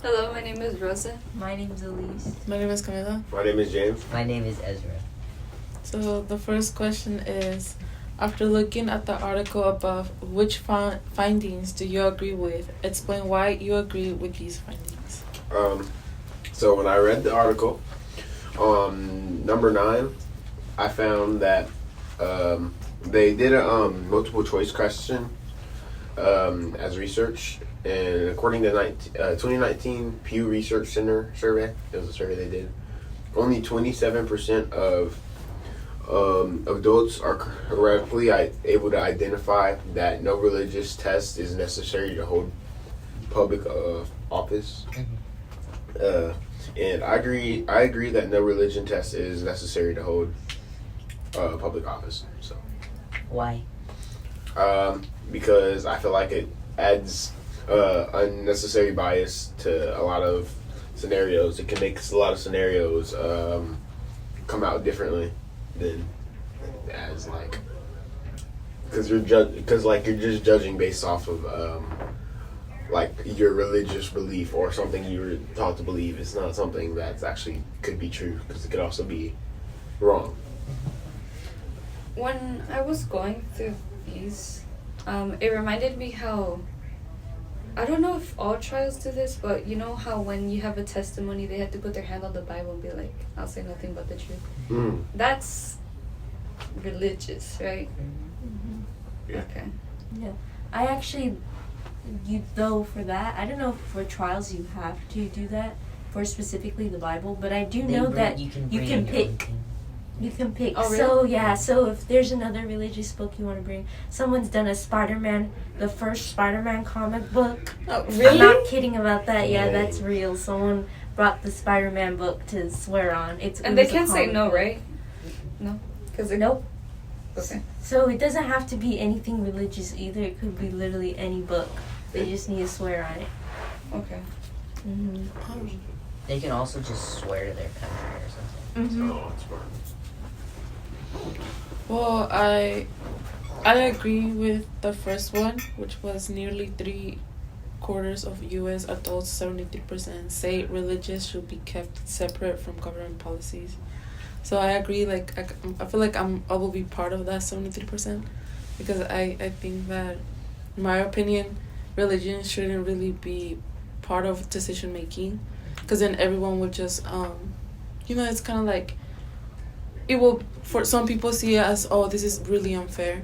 Hello, my name is Rosa. My name is Elise. My name is Camila. My name is James. My name is Ezra. So the first question is, after looking at the article above, which findings do you agree with? Explain why you agree with these findings. So when I read the article, number 9, I found that they did a multiple choice question as research, and according to 2019 Pew Research Center survey, it was a survey they did, only 27% of adults are correctly able to identify that no religious test is necessary to hold public office. And I agree that no religion test is necessary to hold public office. So Why? because I feel like it adds unnecessary bias to a lot of scenarios. It can make a lot of scenarios come out differently than as like, because you're just judging based off of like your religious belief or something you were taught to believe. It's not something that's actually could be true, because it could also be wrong. When I was going through these, it reminded me how, I don't know if all trials do this, but you know how when you have a testimony, they have to put their hand on the Bible and be like, I'll say nothing but the truth. That's religious, right? Yeah. Okay. Yeah. I actually, for that, I don't know if for trials you have to do that for specifically the Bible, but I do know that you can pick. You can pick. Oh, really? So, yeah, so if there's another religious book you want to bring, someone's done the first Spider-Man comic book. Oh, I'm really? not kidding about that. Yeah, that's real. Someone brought the Spider-Man book to swear on. And they can't say no, right? No? Nope. Okay. So it doesn't have to be anything religious either. It could be literally any book. They just need to swear on it. Okay. Mm-hmm. They can also just swear to their country or something. Mm-hmm. Oh, that's smart. Well, I agree with the first one, which was nearly 3/4 of U.S. adults, 73%, say religious should be kept separate from government policies. So I agree. Like I feel like I will be part of that 73%, because I think that, in my opinion, religion shouldn't really be part of decision making, because then everyone would just it's kind of like, it will, for some people, see it as, oh, this is really unfair.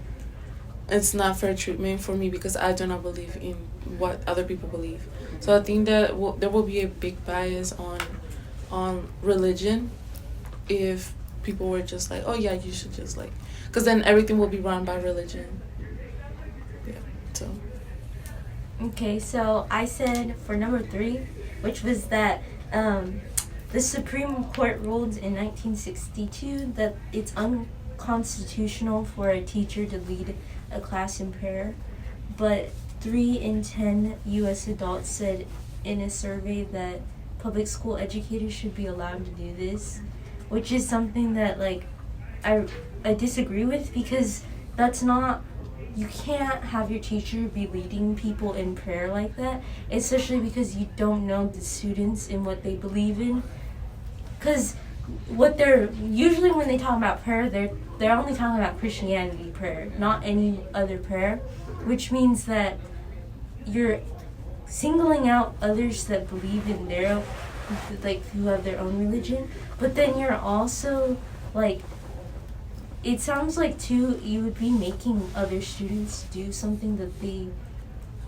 It's not fair treatment for me because I do not believe in what other people believe. So I think that there will be a big bias on religion if people were just like, oh yeah, you should just like, because then everything will be run by religion. Yeah. So. Okay, so I said for number 3, which was that the Supreme Court ruled in 1962 that it's unconstitutional for a teacher to lead a class in prayer, but 3 in 10 U.S. adults said in a survey that public school educators should be allowed to do this, which is something that I disagree with, because that's not, you can't have your teacher be leading people in prayer like that, especially because you don't know the students and what they believe in. Because what they're usually, when they talk about prayer, they're only talking about Christianity prayer, not any other prayer, which means that you're singling out others that believe in their, who have their own religion, but then you're also it sounds like too you would be making other students do something that they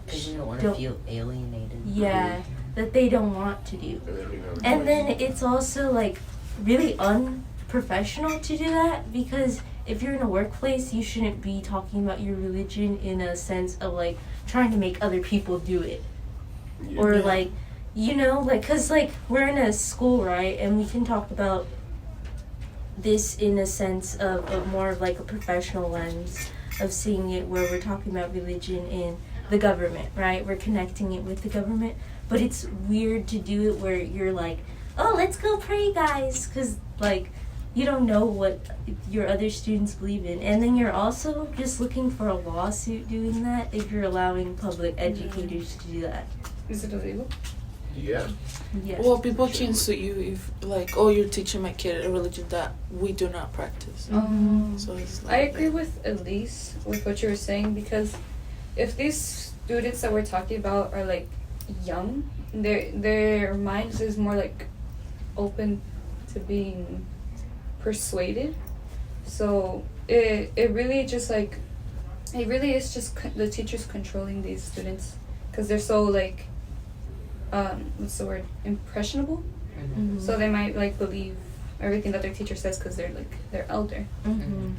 Because you don't want to feel alienated. Yeah, that they don't want to do. And then it's also really unprofessional to do that, because if you're in a workplace, you shouldn't be talking about your religion in a sense of trying to make other people do it. Yeah. Or because we're in a school, right, and we can talk about this in a sense of more of a professional lens of seeing it, where we're talking about religion in the government, right? We're connecting it with the government, but it's weird to do it where you're oh, let's go pray, guys, because you don't know what your other students believe in, and then you're also just looking for a lawsuit doing that if you're allowing public educators to do that. Is it illegal? Yeah. Yes. Well, people can sue you if, like, oh, you're teaching my kid a religion that we do not practice. So it's like, I agree with Elise with what you were saying, because if these students that we're talking about are like young, their minds is more like open to being persuaded. So it really just like it really is just the teachers controlling these students because they're so like what's the word, impressionable. Mhm. So they might like believe everything that their teacher says because they're elder. Mhm.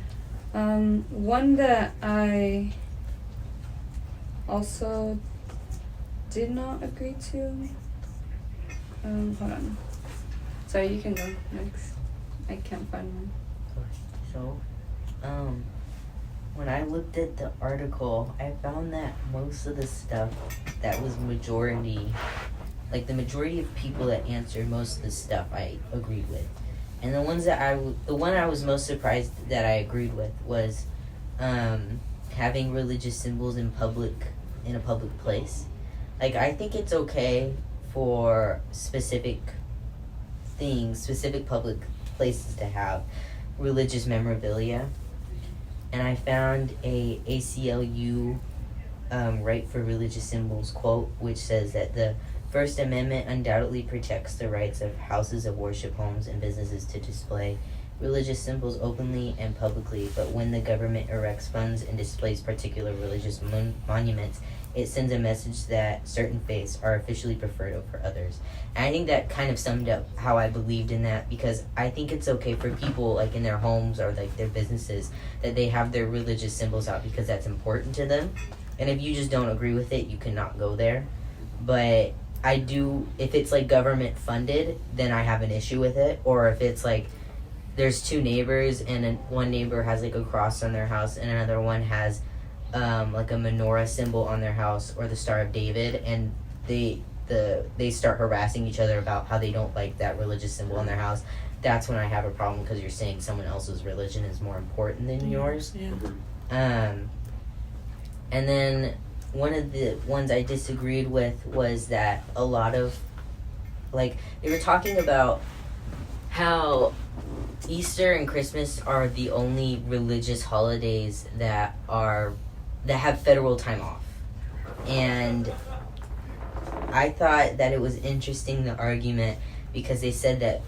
One that I also did not agree to. Hold on. Sorry, you can go next. I can't find one. So, when I looked at the article, I found that most of the stuff that was majority, like the majority of people that answered most of the stuff, I agreed with. And the ones that the one I was most surprised that I agreed with was having religious symbols in a public place. Like, I think it's okay for specific public places to have religious memorabilia. And I found a ACLU Right for Religious Symbols quote, which says that the First Amendment undoubtedly protects the rights of houses of worship, homes, and businesses to display religious symbols openly and publicly, but when the government erects funds and displays particular religious monuments, it sends a message that certain faiths are officially preferred over others. And I think that kind of summed up how I believed in that, because I think it's okay for people, like in their homes or like their businesses, that they have their religious symbols out because that's important to them. And if you just don't agree with it, you cannot go there. But I do, if it's like government funded, then I have an issue with it. Or if it's like there's two neighbors and one neighbor has like a cross on their house and another one has like a menorah symbol on their house or the Star of David, and they start harassing each other about how they don't like that religious symbol on their house. That's when I have a problem, because you're saying someone else's religion is more important than yours. Yeah. And then one of the ones I disagreed with was that a lot of, like, they were talking about how Easter and Christmas are the only religious holidays that have federal time off. And I thought that it was interesting, the argument, because they said that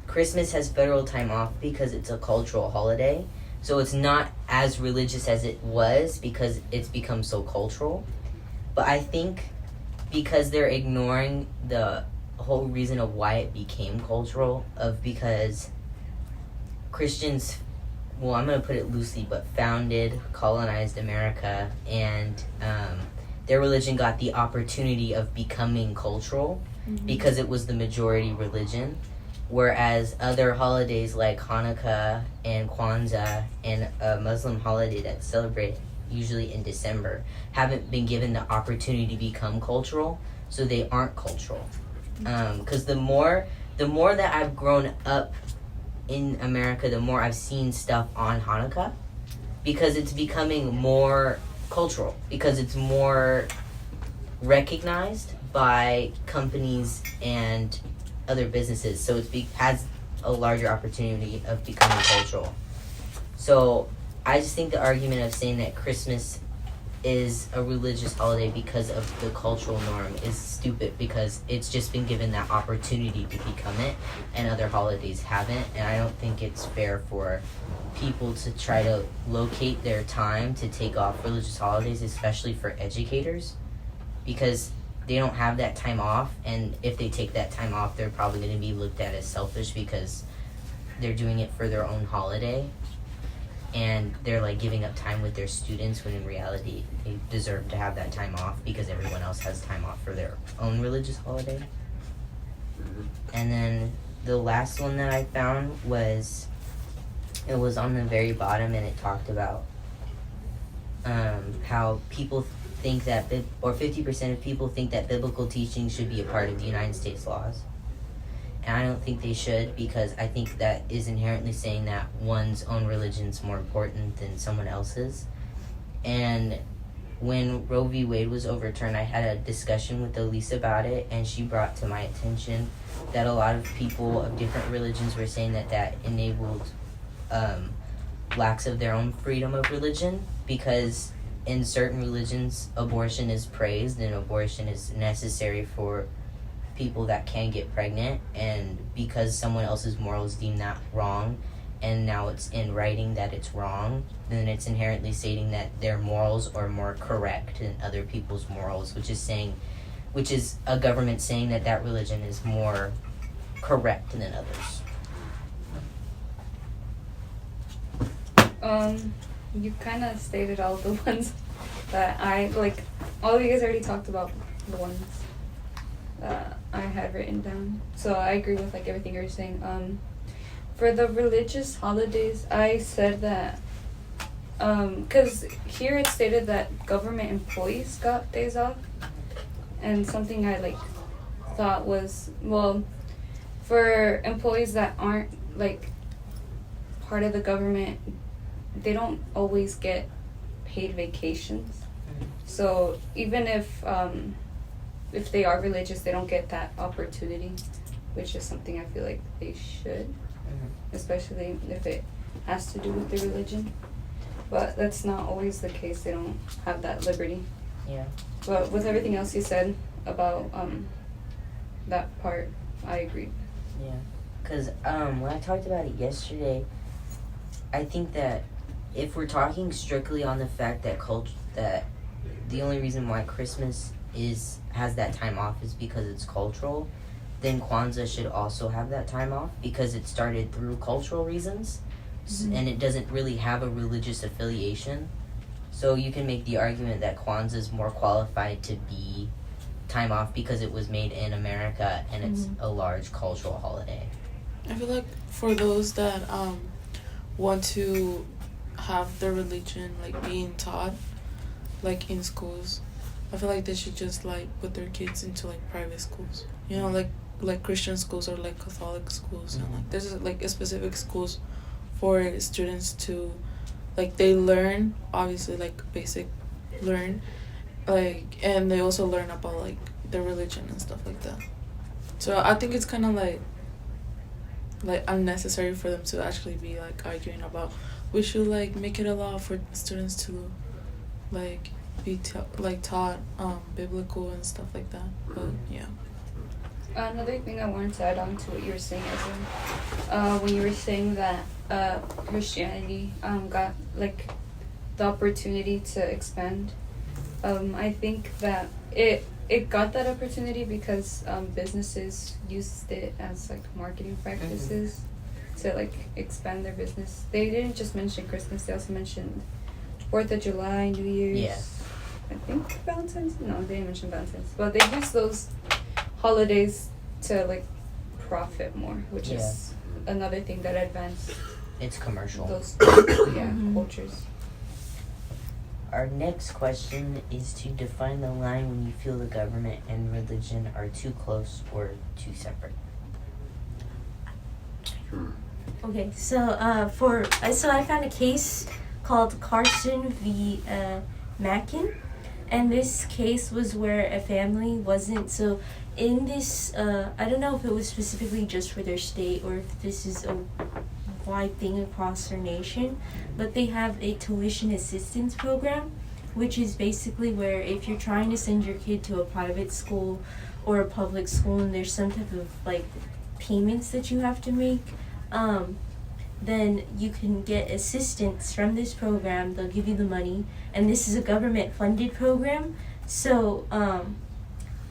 Christmas has federal time off because it's a cultural holiday. So it's not as religious as it was because it's become so cultural. But I think because they're ignoring the whole reason of why it became cultural, because Christians, well, I'm going to put it loosely, but founded, colonized America, and their religion got the opportunity of becoming cultural because it was the majority religion. Whereas other holidays like Hanukkah and Kwanzaa and a Muslim holiday that's celebrated usually in December haven't been given the opportunity to become cultural, so they aren't cultural. Because the more that I've grown up in America, the more I've seen stuff on Hanukkah, because it's becoming more cultural, because it's more recognized by companies and other businesses, so it has a larger opportunity of becoming cultural. So I just think the argument of saying that Christmas is a religious holiday because of the cultural norm is stupid, because it's just been given that opportunity to become it and other holidays haven't. And I don't think it's fair for people to try to locate their time to take off religious holidays, especially for educators, because they don't have that time off, and if they take that time off, they're probably going to be looked at as selfish because they're doing it for their own holiday, and they're like giving up time with their students when in reality they deserve to have that time off because everyone else has time off for their own religious holiday. And then the last one that I found was on the very bottom, and it talked about how people think that 50% of people think that biblical teaching should be a part of the United States laws. And I don't think they should, because I think that is inherently saying that one's own religion is more important than someone else's. And when Roe v. Wade was overturned, I had a discussion with Elise about it, and she brought to my attention that a lot of people of different religions were saying that enabled lacks of their own freedom of religion, because in certain religions, abortion is praised and abortion is necessary for people that can get pregnant, and because someone else's morals deem that wrong, and now it's in writing that it's wrong, then it's inherently stating that their morals are more correct than other people's morals, which is a government saying that religion is more correct than others. You kind of stated all the ones that I like. All of you guys already talked about the ones that I had written down, so I agree with like everything you're saying. For the religious holidays, I said that because here it stated that government employees got days off, and something I like thought was, well, for employees that aren't like part of the government, they don't always get paid vacations. So even if they are religious, they don't get that opportunity, which is something I feel like they should, especially if it has to do with their religion. But that's not always the case. They don't have that liberty. Yeah. But with everything else you said about that part, I agree. Yeah. Because when I talked about it yesterday, I think that if we're talking strictly on the fact that that the only reason why Christmas has that time off is because it's cultural, then Kwanzaa should also have that time off because it started through cultural reasons, and it doesn't really have a religious affiliation. So you can make the argument that Kwanzaa is more qualified to be time off because it was made in America and it's a large cultural holiday. I feel like for those that want to have their religion like being taught like in schools, I feel like they should just like put their kids into like private schools, you know, like Christian schools or like Catholic schools, and like there's like a specific schools for students to like, they learn obviously like basic learn, like, and they also learn about like their religion and stuff like that. So I think it's kind of like unnecessary for them to actually be like arguing about we should like make it a law for students to like be taught biblical and stuff like that. But yeah. Another thing I wanted to add on to what you were saying, Ezra, when you were saying that Christianity got like the opportunity to expand, I think that it got that opportunity because businesses used it as like marketing practices to like expand their business. They didn't just mention Christmas; they also mentioned 4th of July, New Year's. Yeah. I think Valentine's. No, they didn't mention Valentine's, but they used those holidays to like profit more, which is another thing that advanced. It's commercial. Those cultures. Our next question is to define the line when you feel the government and religion are too close or too separate. Okay, so I found a case called Carson v. Mackin, and this case was where a family wasn't, so in this, I don't know if it was specifically just for their state or if this is a wide thing across their nation, but they have a tuition assistance program, which is basically where if you're trying to send your kid to a private school or a public school and there's some type of like payments that you have to make, then you can get assistance from this program. They'll give you the money, and this is a government funded program, so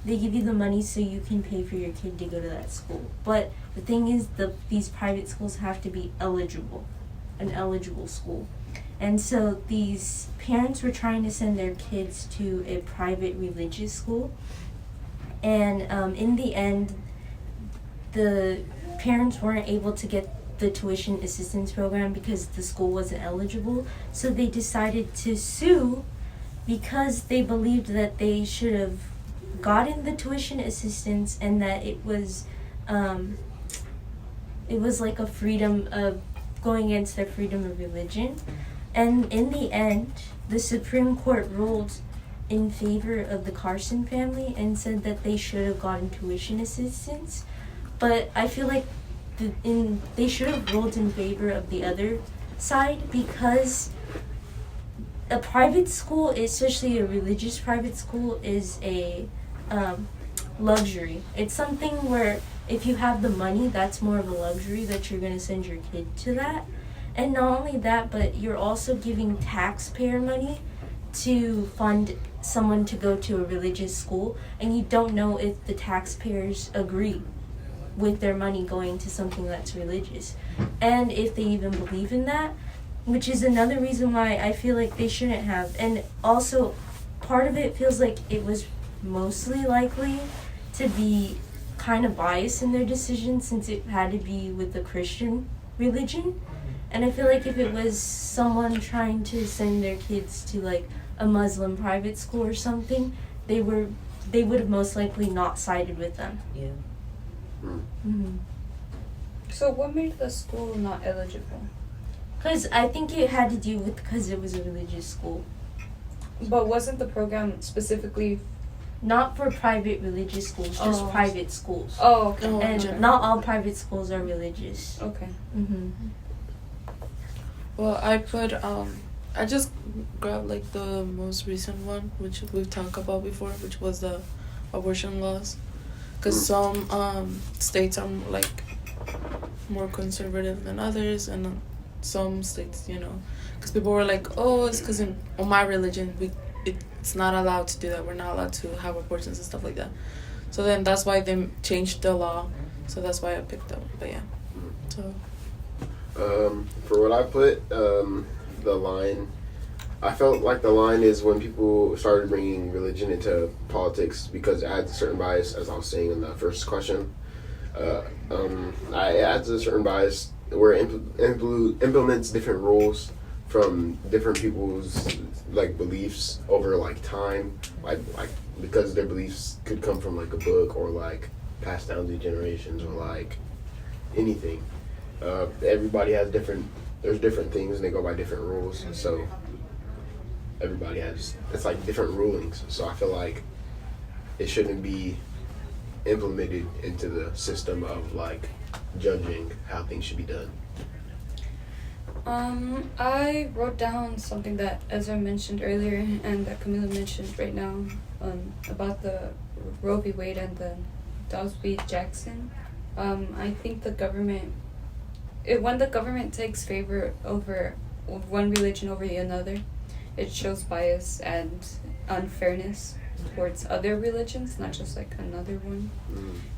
they give you the money so you can pay for your kid to go to that school. But the thing is, these private schools have to be an eligible school. And so these parents were trying to send their kids to a private religious school. And in the end, the parents weren't able to get the tuition assistance program because the school wasn't eligible. So they decided to sue because they believed that they should have gotten the tuition assistance and that it was like a freedom of going against their freedom of religion. And in the end, the Supreme Court ruled in favor of the Carson family and said that they should have gotten tuition assistance. But I feel like they should have ruled in favor of the other side, because a private school, especially a religious private school, is a luxury. It's something where if you have the money, that's more of a luxury that you're going to send your kid to that. And not only that, but you're also giving taxpayer money to fund someone to go to a religious school, and you don't know if the taxpayers agree with their money going to something that's religious, and if they even believe in that, which is another reason why I feel like they shouldn't have. And also, part of it feels like it was mostly likely to be kind of biased in their decision, since it had to be with the Christian religion. And I feel like if it was someone trying to send their kids to like a Muslim private school or something, they would have most likely not sided with them. Yeah. Mm-hmm. So what made the school not eligible? Because I think it had to do with because it was a religious school. But wasn't the program specifically? Not for private religious schools, just Oh. private schools. Oh, okay. Oh, And okay. not all private schools are religious. Okay. Mm-hmm. Well, I just grabbed like the most recent one, which we've talked about before, which was the abortion laws. Because some states are like more conservative than others, and some states, because people were like, oh, it's because in my religion it's not allowed to do that. We're not allowed to have abortions and stuff like that. So then that's why they changed the law. So that's why I picked up. But yeah, so. For what I put, the line, I felt like the line is when people started bringing religion into politics, because it adds a certain bias, as I was saying in the first question. It adds a certain bias where it implements different rules from different people's like beliefs over like time, like because their beliefs could come from like a book or like passed down through generations or like anything. Everybody has there's different things and they go by different rules, so everybody has, it's like different rulings, so I feel like it shouldn't be implemented into the system of like judging how things should be done. I wrote down something that Ezra mentioned earlier and that Camila mentioned right now, about the Roe v. Wade and the Dobbs v. Jackson. I think the government, when the government takes favor over one religion over another, it shows bias and unfairness towards other religions, not just like another one.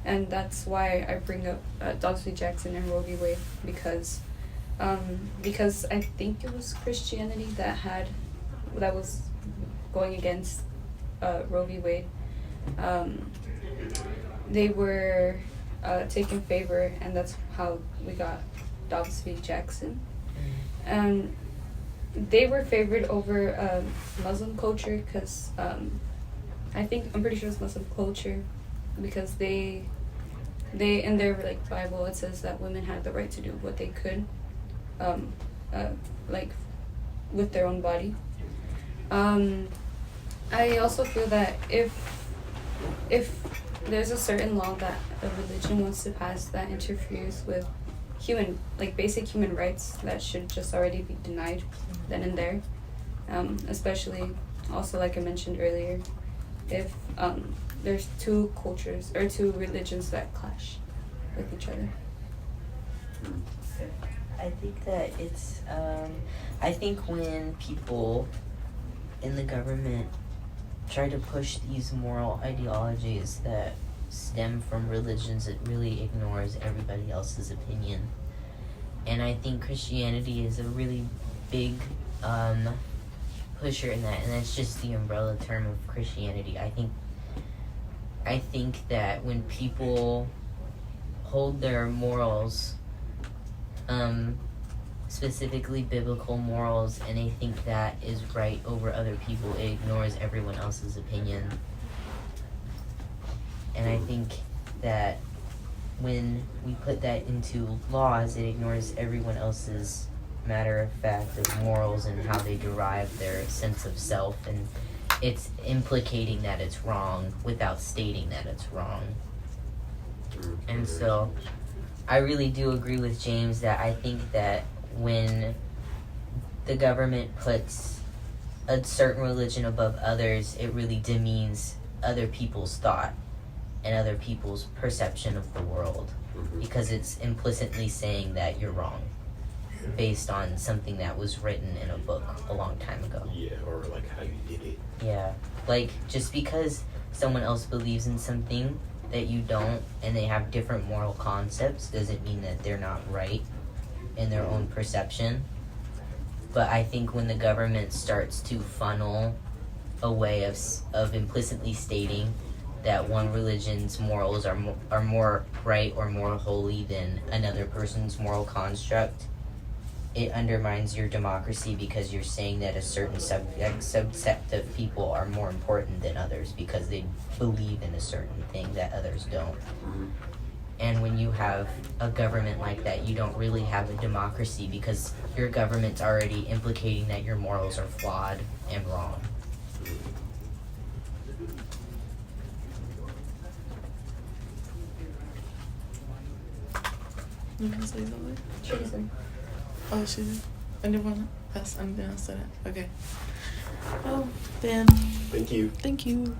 And that's why I bring up Dobbs v. Jackson and Roe v. Wade, because I think it was Christianity that was going against Roe v. Wade. They were taken favor, and that's how we got Dobbs v. Jackson. And they were favored over Muslim culture, because I'm pretty sure it's Muslim culture, because they in their like Bible, it says that women had the right to do what they could, like with their own body. I also feel that if there's a certain law that a religion wants to pass that interferes with basic human rights, that should just already be denied then and there. Especially also, like I mentioned earlier, if there's two cultures or two religions that clash with each other. I think that it's, I think when people in the government try to push these moral ideologies that stem from religions, it really ignores everybody else's opinion. And I think Christianity is a really big pusher in that, and that's just the umbrella term of Christianity. I think that when people hold their morals, specifically biblical morals, and they think that is right over other people, it ignores everyone else's opinion. And I think that when we put that into laws, it ignores everyone else's matter of fact of morals and how they derive their sense of self, and it's implicating that it's wrong without stating that it's wrong. And so I really do agree with James that I think that when the government puts a certain religion above others, it really demeans other people's thought and other people's perception of the world, because it's implicitly saying that you're wrong based on something that was written in a book a long time ago. Yeah, or like how you did it. Yeah, like just because someone else believes in something that you don't and they have different moral concepts doesn't mean that they're not right in their own perception. But I think when the government starts to funnel a way of implicitly stating that one religion's morals are more right or more holy than another person's moral construct, it undermines your democracy, because you're saying that a certain subset of people are more important than others because they believe in a certain thing that others don't. And when you have a government like that, you don't really have a democracy, because your government's already implicating that your morals are flawed and wrong. You want to say something? Treason. Oh, she did. Anyone else? Anything else to that? Okay. Oh, then Thank you. thank you.